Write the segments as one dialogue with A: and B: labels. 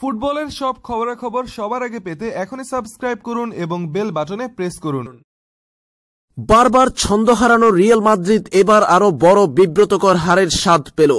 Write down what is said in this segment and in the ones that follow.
A: ফুটবলের সব খবরাখবর সবার আগে পেতে এখনই সাবস্ক্রাইব করুন এবং বেল বাটনে প্রেস করুন।
B: বারবার ছন্দ হারানো রিয়াল মাদ্রিদ এবার আরো বড় বিব্রতকর হারের স্বাদ পেল।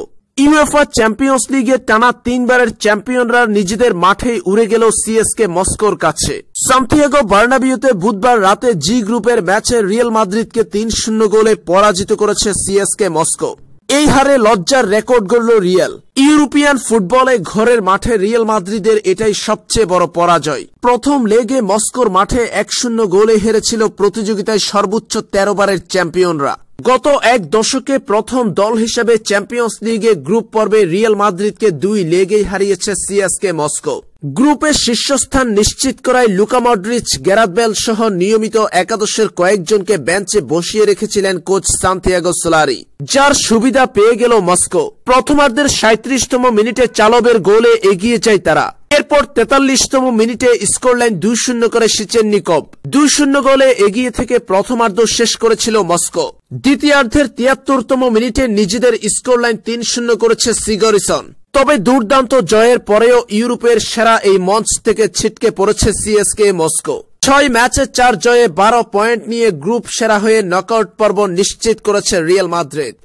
B: ইউএফা চ্যাম্পিয়ন্স লিগে টানা 3 বারের চ্যাম্পিয়নরা নিজেদের মাঠেই উড়ে গেল সিএসকে মস্কোর কাছে। সান্তিয়াগো বার্নাবিউতে বুধবার রাতে জি গ্রুপের ম্যাচে রিয়াল মাদ্রিদকে 3-0 গোলে পরাজিত করেছে সিএসকে মস্কো। এই হারে লজ্জার রেকর্ড গড়ল রিয়াল। ইউরোপিয়ান ফুটবলে ঘরের মাঠে রিয়াল মাদ্রিদের এটাই সবচেয়ে বড় পরাজয়। প্রথম লেগে মস্কোর মাঠে 1-0 গোলে হেরেছিল প্রতিযোগিতায় সর্বোচ্চ 13 বারের চ্যাম্পিয়নরা। গত এক দশকে প্রথম দল হিসেবে চ্যাম্পিয়ন্স লিগে গ্রুপ পর্বে রিয়াল মাদ্রিদকে 2 লেগেই হারিয়েছে সিএসকে মস্কো। গ্রুপে শীর্ষস্থান নিশ্চিত করায় লুকা মডরিচ, গ্যারাথ বেল সহ নিয়মিত একাদশের কয়েকজনকে বেঞ্চে বসিয়ে রেখেছিলেন কোচ সান্তিয়াগো সোলারি, যার সুবিধা পেয়ে গেল মস্কো। প্রথমার্ধের 37তম মিনিটে চালবের গোলে এগিয়ে যায় তারা। এরপর 43তম মিনিটে স্কোরলাইন 2-0 করে শিচেননিকভ। 2-0 গোলে এগিয়ে থেকে প্রথমার্ধ শেষ করেছিল মস্কো। দ্বিতীয়ার্ধের 73তম মিনিটে নিজেদের স্কোরলাইন 3-0 করেছে সিগরিসন। তবে দুর্দান্ত জয়ের পরেও ইউরোপের সেরা এই মঞ্চ থেকে ছিটকে পড়েছে সিএসকে মস্কো। 6 ম্যাচে 4 জয়ে 12 পয়েন্ট নিয়ে গ্রুপ সেরা হয়ে নকআউট পর্ব নিশ্চিত করেছে রিয়াল মাদ্রিদ।